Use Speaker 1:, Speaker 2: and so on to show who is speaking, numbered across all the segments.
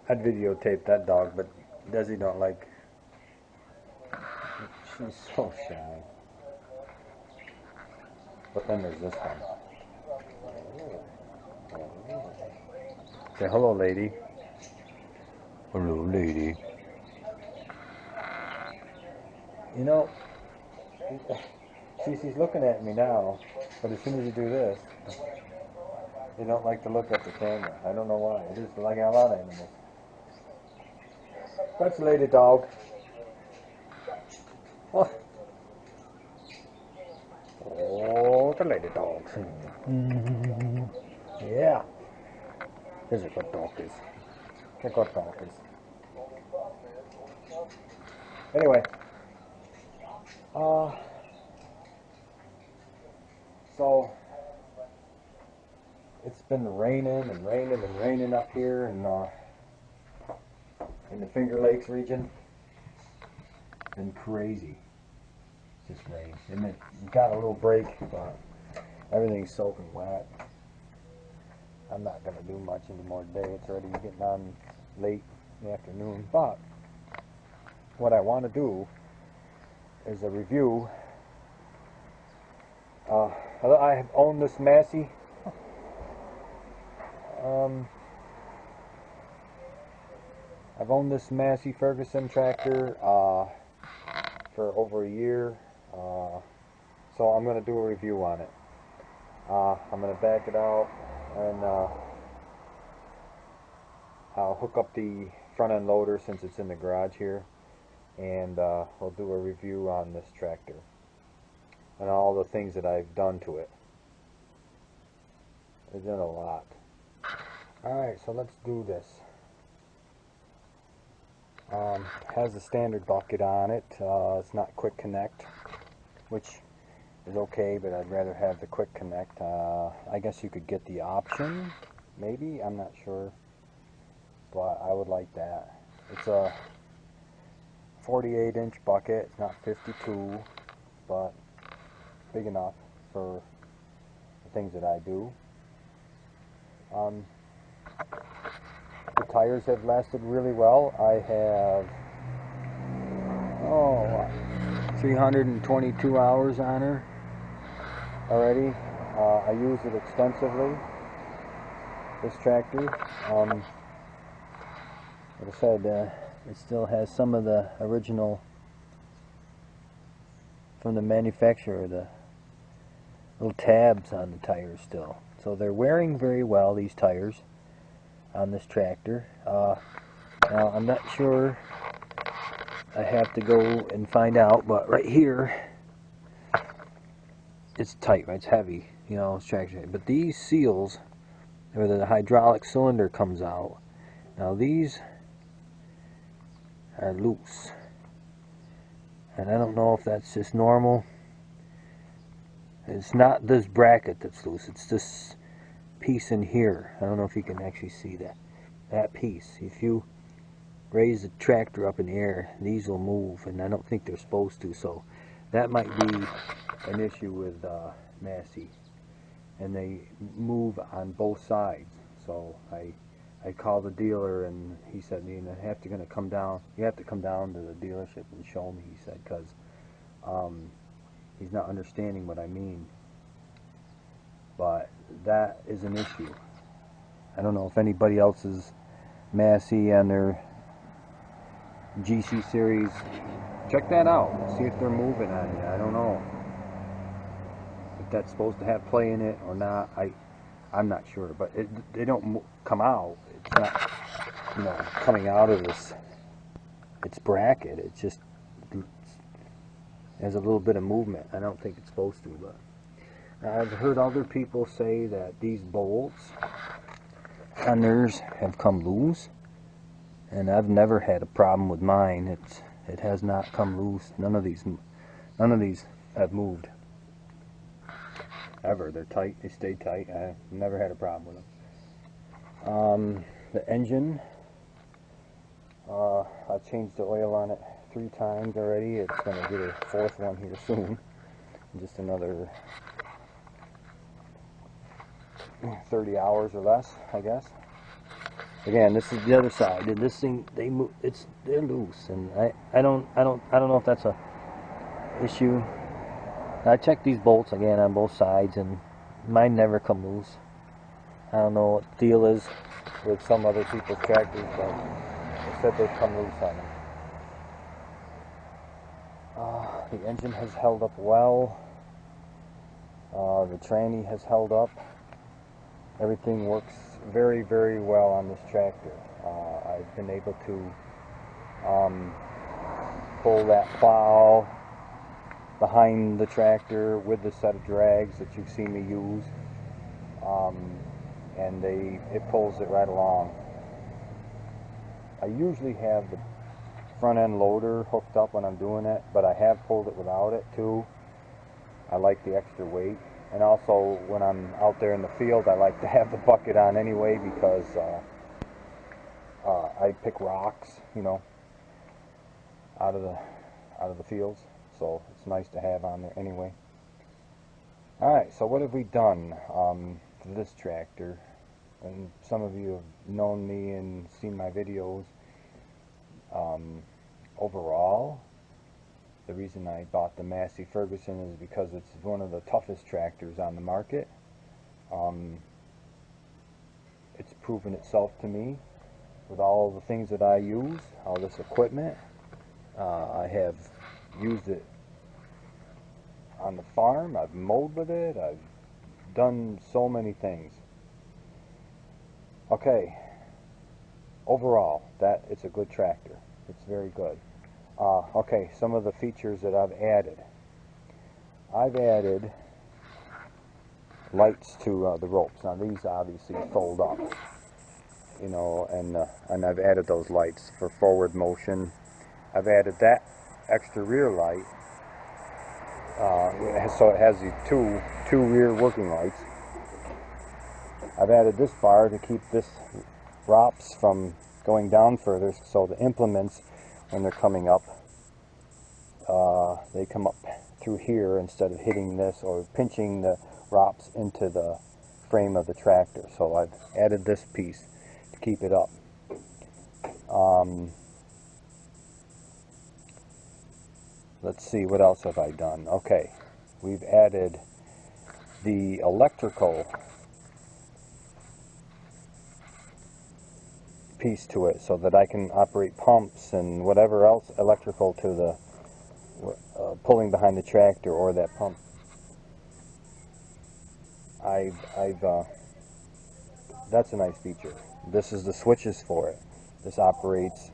Speaker 1: I'd videotape that dog, but Desi don't like. She's so shy. But then there's this one. Say hello, lady. Hello, lady. You know, she's looking at me now, but as soon as you do this, they don't like to look at the camera. I don't know why. It is like a lot of animals. That's a lady dog. What? Oh, the lady dogs. Yeah. Here's a good dog is. A good dog is. Anyway. So it's been raining and raining and raining up here in the Finger Lakes region. It's been crazy. Just rain. And it got a little break, but everything's soaking wet. I'm not going to do much anymore today. It's already getting on late in the afternoon. But what I want to do is a review. I have owned this Massey. I've owned this Massey Ferguson tractor for over a year. So I'm going to do a review on it. I'm going to back it out and I'll hook up the front end loader since it's in the garage here, and we'll do a review on this tractor and all the things that I've done to it. I've done a lot. Alright, so let's do this. Has a standard bucket on it. It's not quick connect, which is okay, but I'd rather have the quick connect. I guess you could get the option, maybe, I'm not sure, but I would like that. It's a 48-inch bucket. It's not 52, but big enough for the things that I do. The tires have lasted really well. I have 322 hours on her already. I use it extensively, this tractor. Like I said, it still has some of the original from the manufacturer, the little tabs on the tires still. So they're wearing very well, these tires on this tractor. Now I'm not sure, I have to go and find out, but right here it's tight, right? It's heavy, you know, it's tractor. But these seals, where the hydraulic cylinder comes out, now these are loose, and I don't know if that's just normal. It's not this bracket that's loose, it's this piece in here. I don't know if you can actually see that piece. If you raise the tractor up in the air, these will move, and I don't think they're supposed to, so that might be an issue with Massey. And they move on both sides, so I called the dealer, and he said, you have to come down to the dealership and show me, he said, because he's not understanding what I mean. But that is an issue. I don't know if anybody else's Massey and their GC series, check that out, see if they're moving on you. I don't know if that's supposed to have play in it or not. I'm not sure, but they don't come out. It's not, you know, coming out of this, it's bracket. It's just has a little bit of movement. I don't think it's supposed to, but I've heard other people say that these bolts on theirs have come loose, and I've never had a problem with mine. It has not come loose. None of these have moved ever. They're tight. They stay tight. I've never had a problem with them. The engine, I've changed the oil on it 3 times already. It's going to get a 4th one here soon. Just another 30 hours or less, I guess. Again, this is the other side, and this thing, they're loose, and I don't know if that's a issue. I checked these bolts again on both sides, and mine never come loose. I don't know what the deal is with some other people's tractors, but they said they come loose on them. The engine has held up well. The tranny has held up. Everything works very, very well on this tractor. I've been able to pull that plow behind the tractor with the set of drags that you've seen me use, and it pulls it right along. I usually have the front end loader hooked up when I'm doing it, but I have pulled it without it too. I like the extra weight, and also when I'm out there in the field I like to have the bucket on anyway, because I pick rocks, you know, out of the fields, so it's nice to have on there anyway. Alright, so what have we done for this tractor? And some of you have known me and seen my videos. Overall, the reason I bought the Massey Ferguson is because it's one of the toughest tractors on the market. It's proven itself to me with all the things that I use, all this equipment. I have used it on the farm, I've mowed with it, I've done so many things. Okay, overall, it's a good tractor. It's very good. Okay, some of the features that I've added. I've added lights to the ropes. Now these obviously fold up, you know, and I've added those lights for forward motion. I've added that extra rear light, so it has these two rear working lights. I've added this bar to keep this ROPS from going down further, so the implements, when they're coming up, they come up through here instead of hitting this or pinching the ROPS into the frame of the tractor. So I've added this piece to keep it up. Let's see, what else have I done? Okay, we've added the electrical piece to it so that I can operate pumps and whatever else electrical to the pulling behind the tractor or that pump. That's a nice feature. This is the switches for it. This operates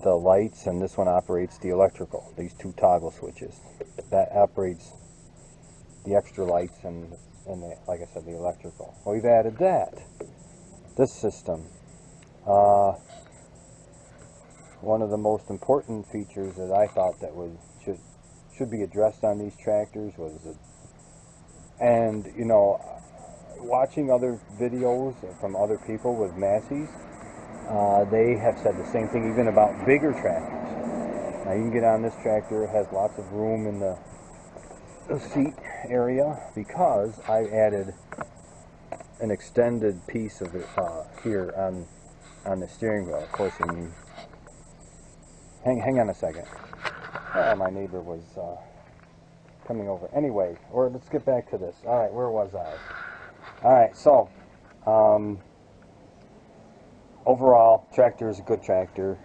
Speaker 1: the lights, and this one operates the electrical. These two toggle switches. That operates the extra lights and like I said, the electrical. Well, we've added that. This system. One of the most important features that I thought that should be addressed on these tractors was and you know, watching other videos from other people with Masseys, they have said the same thing even about bigger tractors. Now you can get on this tractor, it has lots of room in the seat area because I added an extended piece of it here on the steering wheel. Of course, hang on a second. Oh, my neighbor was coming over. Anyway, let's get back to this. All right, where was I? All right, so overall, tractor is a good tractor.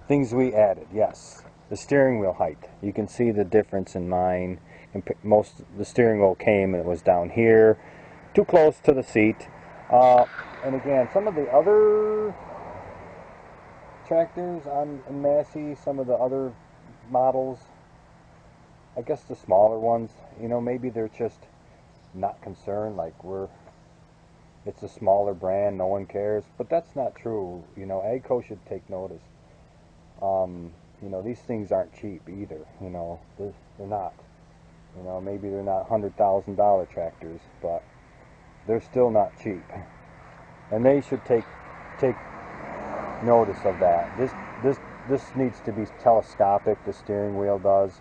Speaker 1: Things we added, yes. The steering wheel height. You can see the difference in mine. The steering wheel came and it was down here, too close to the seat. And again, some of the other tractors on Massey, some of the other models, I guess the smaller ones, you know, maybe they're just not concerned, like it's a smaller brand, no one cares, but that's not true. You know, AGCO should take notice. You know, these things aren't cheap either, you know, they're not. You know, maybe they're not $100,000 tractors, but they're still not cheap. And they should take notice of that. This needs to be telescopic, the steering wheel does.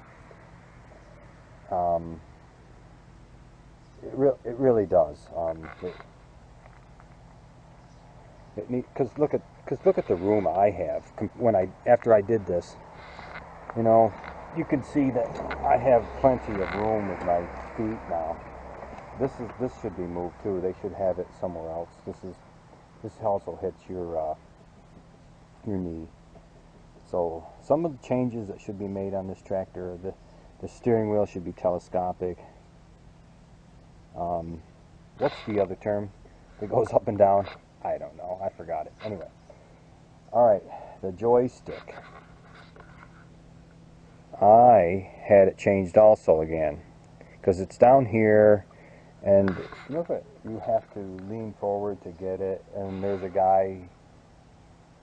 Speaker 1: It really does. Because look at the room I have after I did this. You know, you can see that I have plenty of room with my feet now. This should be moved too. They should have it somewhere else. This also hits your knee. So some of the changes that should be made on this tractor, the steering wheel should be telescopic. What's the other term that goes up and down? I don't know. I forgot it. Anyway. Alright, the joystick. I had it changed also again. Because it's down here, and look at, you have to lean forward to get it, and there's a guy,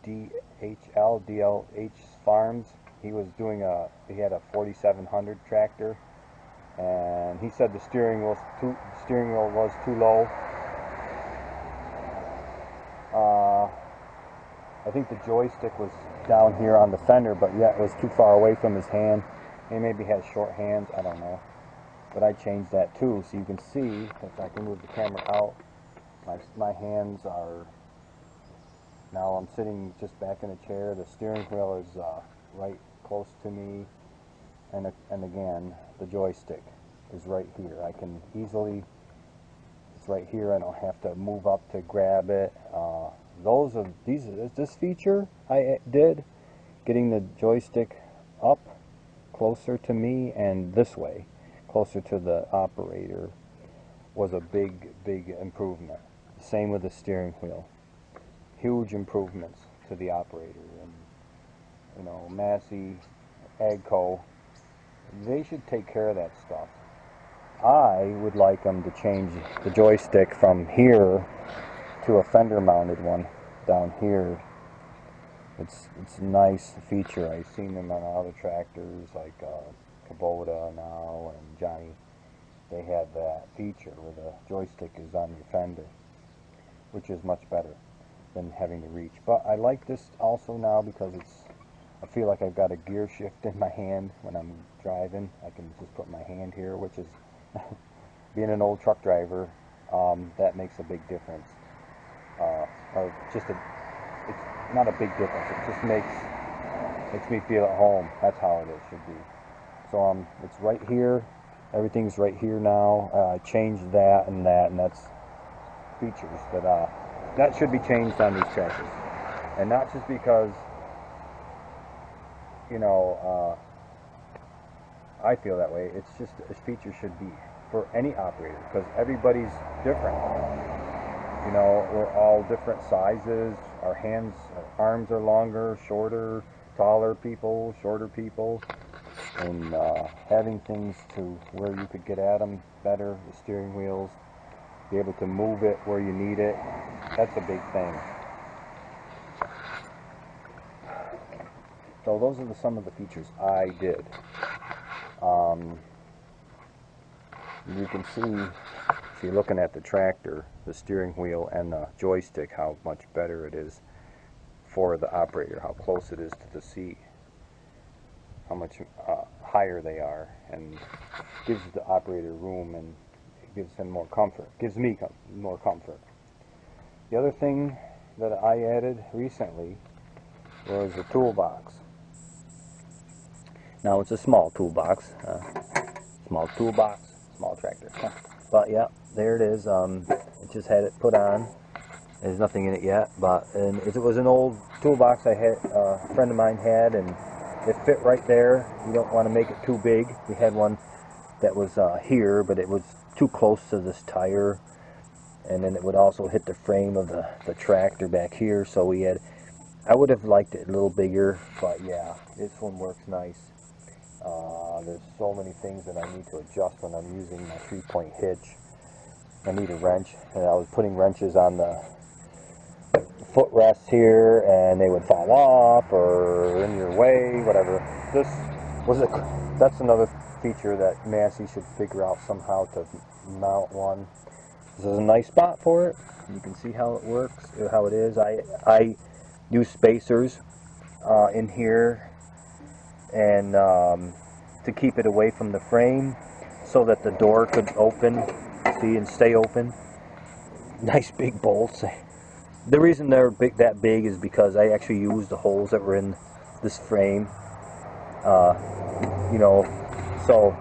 Speaker 1: DLH Farms. He was doing he had a 4700 tractor, and he said the steering wheel was too low. I think the joystick was down here on the fender, but yeah, it was too far away from his hand. He maybe has short hands, I don't know. But I changed that too, so you can see, if I can move the camera out, my hands are, now I'm sitting just back in a chair, the steering wheel is right close to me, and again, the joystick is right here. I can easily, it's right here, I don't have to move up to grab it. This feature I did, getting the joystick up closer to me and this way, closer to the operator, was a big improvement. Same with the steering wheel. Huge improvements to the operator. And you know, Massey, Agco, they should take care of that stuff. I would like them to change the joystick from here to a fender mounted one down here. It's a nice feature. I've seen them on other tractors like Kubota now and Johnny. They have that feature where the joystick is on your fender, which is much better than having to reach. But I like this also now because I feel like I've got a gear shift in my hand when I'm driving. I can just put my hand here, which is being an old truck driver, that makes a big difference. It's not a big difference. It just makes me feel at home. That's how it should be. So it's right here. Everything's right here now. I changed that, and that's features that should be changed on these tractors, and not just because I feel that way. It's just a feature should be for any operator because everybody's different. You know, we're all different sizes. Our arms are longer, shorter, taller people, shorter people. And having things to where you could get at them better, the steering wheels, be able to move it where you need it, that's a big thing. So those are some of the features I did. You can see, if you're looking at the tractor, the steering wheel and the joystick, how much better it is for the operator, how close it is to the seat, how much higher they are, and gives the operator room, and it gives him more comfort, gives me more comfort. The other thing that I added recently was a toolbox. Now it's a small toolbox, small tractor. But yeah, there it is. It just had it put on. There's nothing in it yet, and it was an old toolbox I had, a friend of mine had, and it fit right there. You don't want to make it too big. We had one that was here, but it was too close to this tire, and then it would also hit the frame of the tractor back here. So I would have liked it a little bigger, but yeah, this one works nice. There's so many things that I need to adjust when I'm using my 3-point hitch. I need a wrench, and I was putting wrenches on the footrests here, and they would fall off or in your way, whatever. That's another feature that Massey should figure out somehow to mount one. This is a nice spot for it. You can see how it works, how it is. I use spacers in here, and to keep it away from the frame so that the door could open, see, and stay open. Nice big bolts. The reason they're that big is because I actually used the holes that were in this frame. You know, so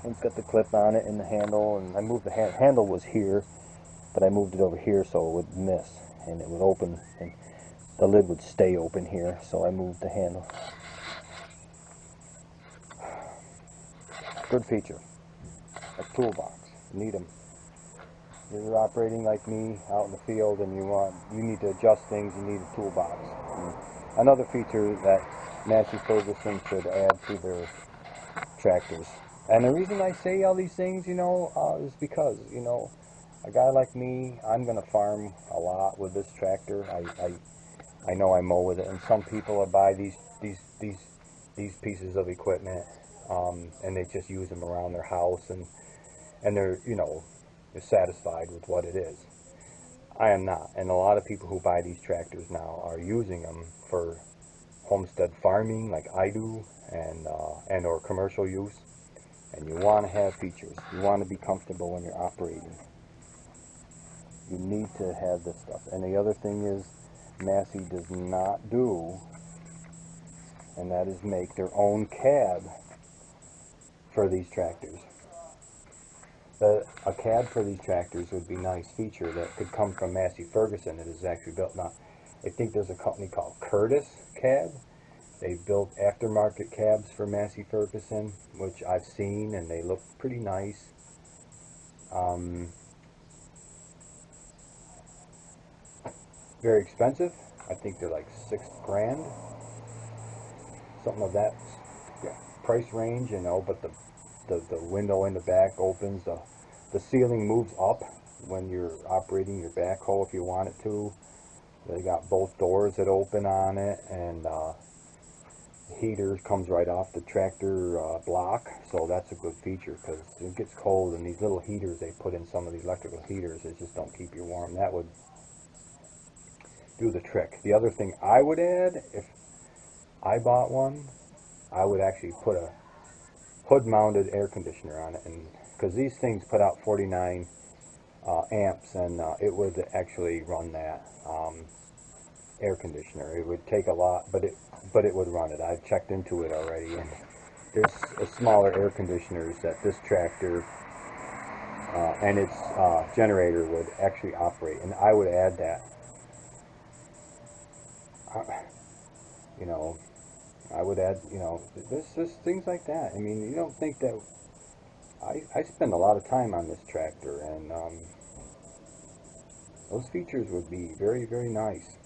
Speaker 1: it's got the clip on it and the handle, and I moved the handle was here, but I moved it over here so it would miss and it would open, and the lid would stay open here, so I moved the handle. Good feature. A toolbox. You need them. You're operating like me out in the field and you need to adjust things, you need a toolbox. And another feature that Massey Ferguson should add to their tractors. And the reason I say all these things, you know, is because, you know, a guy like me, I'm going to farm a lot with this tractor. I know I mow with it, and some people buy these pieces of equipment, and they just use them around their house, and they're, you know, they're satisfied with what it is. I am not, and a lot of people who buy these tractors now are using them for homestead farming, like I do, and or commercial use. And you want to have features. You want to be comfortable when you're operating. You need to have this stuff. And the other thing is, Massey does not do, and that is make their own cab for these tractors. A cab for these tractors would be a nice feature that could come from Massey Ferguson that is actually built. Now, I think there's a company called Curtis Cab. They built aftermarket cabs for Massey Ferguson, which I've seen, and they look pretty nice. Very expensive. I think they're like $6,000, something of that price range, you know. But the window in the back opens. The ceiling moves up when you're operating your backhoe if you want it to. They got both doors that open on it, and heater comes right off the tractor block, so that's a good feature because it gets cold, and these little heaters they put in some of these electrical heaters, they just don't keep you warm. That would do the trick. The other thing I would add, if I bought one, I would actually put a hood-mounted air conditioner on it, and because these things put out 49 amps, and it would actually run that air conditioner. It would take a lot, but it would run it. I've checked into it already, and there's smaller air conditioners that this tractor and its generator would actually operate, and I would add that. You know, I would add, you know, this things like that. I mean, you don't think that I spend a lot of time on this tractor, and those features would be very, very nice.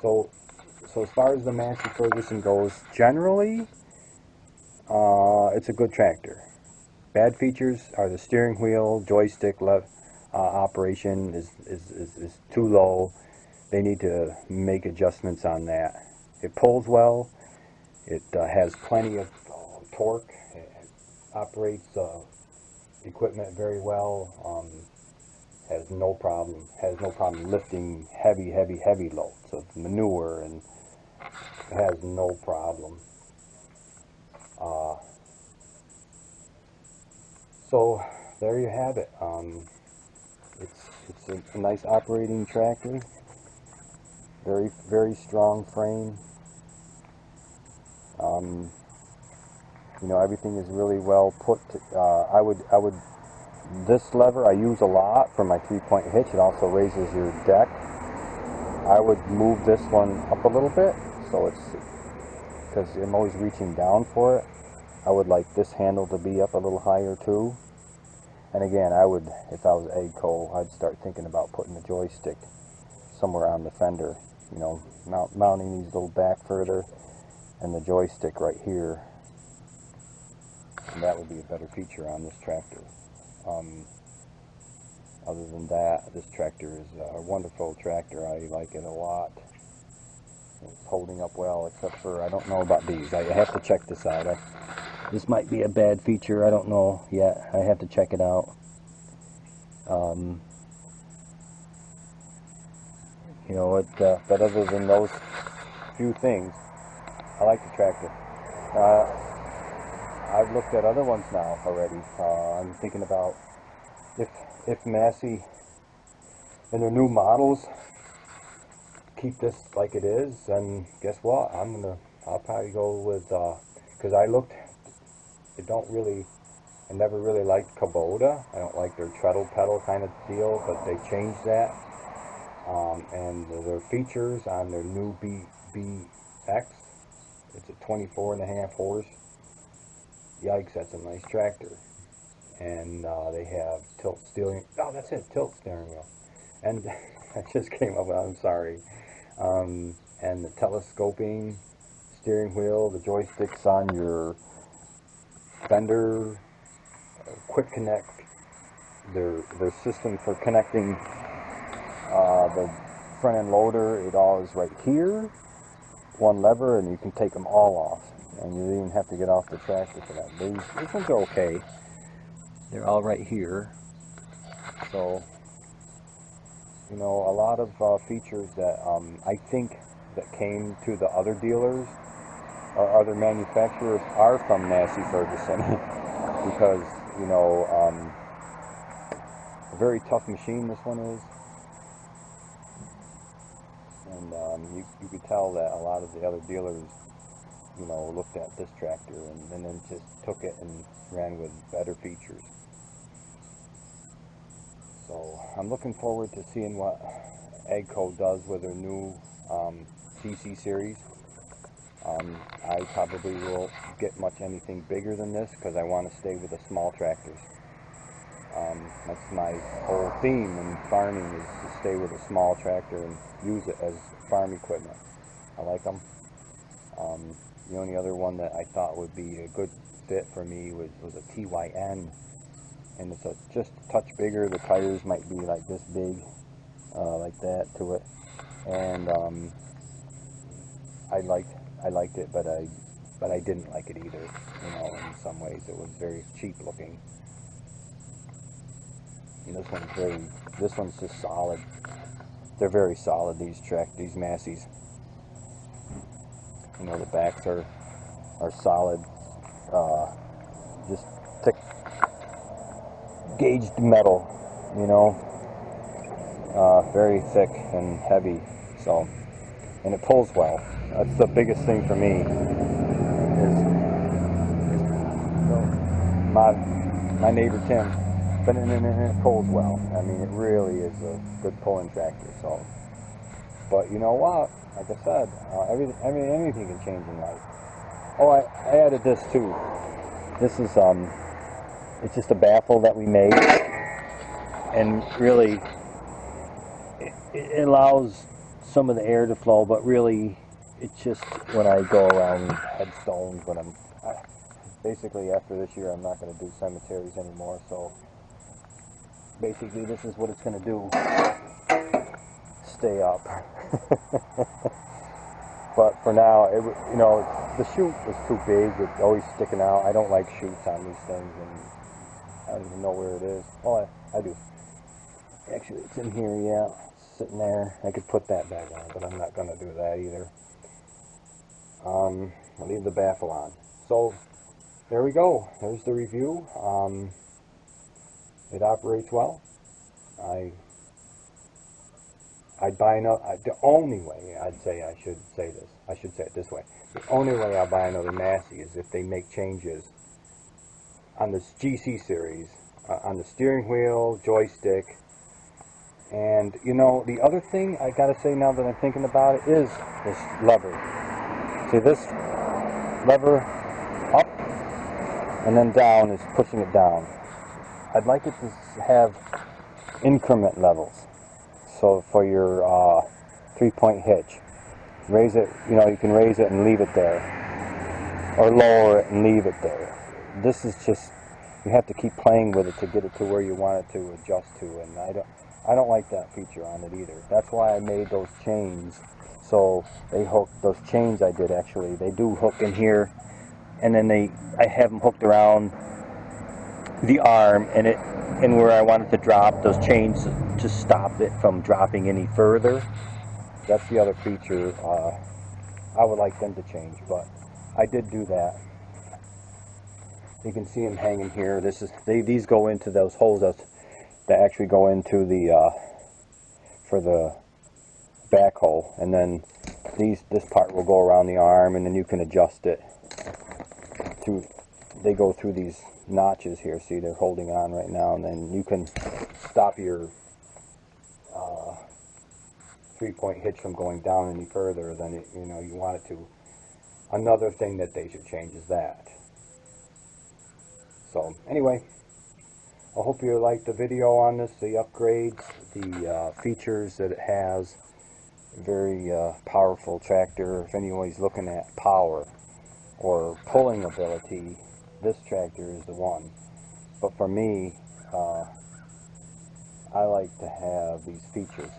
Speaker 1: So as far as the Massey Ferguson goes, generally, it's a good tractor. Bad features are the steering wheel, joystick operation is too low. They need to make adjustments on that. It pulls well. It has plenty of torque. It operates equipment very well. Has no problem lifting heavy loads of manure, and has no problem. So there you have it. It's a nice operating tractor. Very strong frame. You know, everything is really well put. I would this lever I use a lot for my 3-point hitch. It also raises your deck. I would move this one up a little bit, so it's because I'm always reaching down for it. I would like this handle to be up a little higher too. And again, I would, if I was AGCO, I'd start thinking about putting the joystick somewhere on the fender. You know, mounting these little back further, and the joystick right here. And that would be a better feature on this tractor. Other than that, this tractor is a wonderful tractor. I like it a lot. It's holding up well, except for, I don't know about these. I have to check this out. This might be a bad feature. I don't know yet. I have to check it out. You know, but other than those few things, I like the tractor. I've looked at other ones now already. I'm thinking about
Speaker 2: if Massey and their new models keep this like it is, then guess what? I'll probably go with, because I never really liked Kubota. I don't like their treadle pedal kind of deal, but they changed that. And their features on their new BX, it's a 24.5 horse. Yikes, that's a nice tractor. And they have tilt steering. Oh, that's it, tilt steering wheel. And that just came up. I'm sorry. And the telescoping steering wheel, the joysticks on your fender, quick connect. Their system for connecting the front end loader. It all is right here. One lever, and you can take them all off. And you don't even have to get off the tractor for that. These ones are okay. They're all right here. So, you know, a lot of features that I think that came to the other dealers or other manufacturers are from Massey Ferguson. Because, you know, a very tough machine this one is. And you could tell that a lot of the other dealers, you know, looked at this tractor and then just took it and ran with better features. So I'm looking forward to seeing what AGCO does with their new GC series. I probably will get much anything bigger than this because I want to stay with the small tractors. That's my whole theme in farming, is to stay with a small tractor and use it as farm equipment. I like them. The only other one that I thought would be a good fit for me was a TYN, and it's just a touch bigger. The tires might be like this big, like that to it, and I liked it, but I didn't like it either. You know, in some ways it was very cheap looking. And this one's just solid. They're very solid, these Masseys. You know, the backs are solid, just thick gauged metal, you know, very thick and heavy. So, and it pulls well. That's the biggest thing for me. Is you know, my neighbor Tim. But it pulls well. I mean, it really is a good pulling tractor. So, but you know what? Like I said, anything can change in life. Oh, I added this too. This is it's just a baffle that we made, and really, it allows some of the air to flow. But really, it's just when I go around headstones. Basically after this year, I'm not going to do cemeteries anymore. So. Basically, this is what it's going to do. Stay up. But for now, you know, the chute was too big. It's always sticking out. I don't like chutes on these things, and I don't even know where it is. Well, I do. Actually, it's in here, yeah. It's sitting there. I could put that back on, but I'm not going to do that either. I'll leave the baffle on. So, there we go. There's the review. It operates well. I'd buy another. The only way I should say it this way. The only way I'll buy another Massey is if they make changes on this GC series, on the steering wheel, joystick, and you know, the other thing I gotta say now that I'm thinking about it is this lever. See, this lever up and then down is pushing it down. I'd like it to have increment levels. So for your 3-point hitch, raise it, you know, you can raise it and leave it there, or lower it and leave it there. This is just, you have to keep playing with it to get it to where you want it to adjust to, and I don't like that feature on it either. That's why I made those chains. So they hook, those chains I did actually, they do hook in here, and then I have them hooked around the arm, and where I want it to drop, those chains to stop it from dropping any further. That's the other feature I would like them to change, but I did do that. You can see them hanging here. These go into those holes that actually go into the for the backhoe, and then this part will go around the arm, and then you can adjust it through. They go through these notches here. See, they're holding on right now, and then you can stop your 3-point hitch from going down any further than you want it to. Another thing that they should change is that. So anyway, I hope you liked the video on this, the upgrades, the features that it has. Very powerful tractor. If anybody's looking at power or pulling ability, this tractor is the one. But for me, I like to have these features.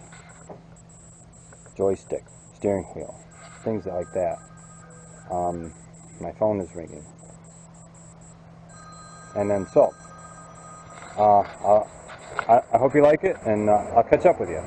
Speaker 2: Joystick, steering wheel, things like that. My phone is ringing. And then I hope you like it, and I'll catch up with you.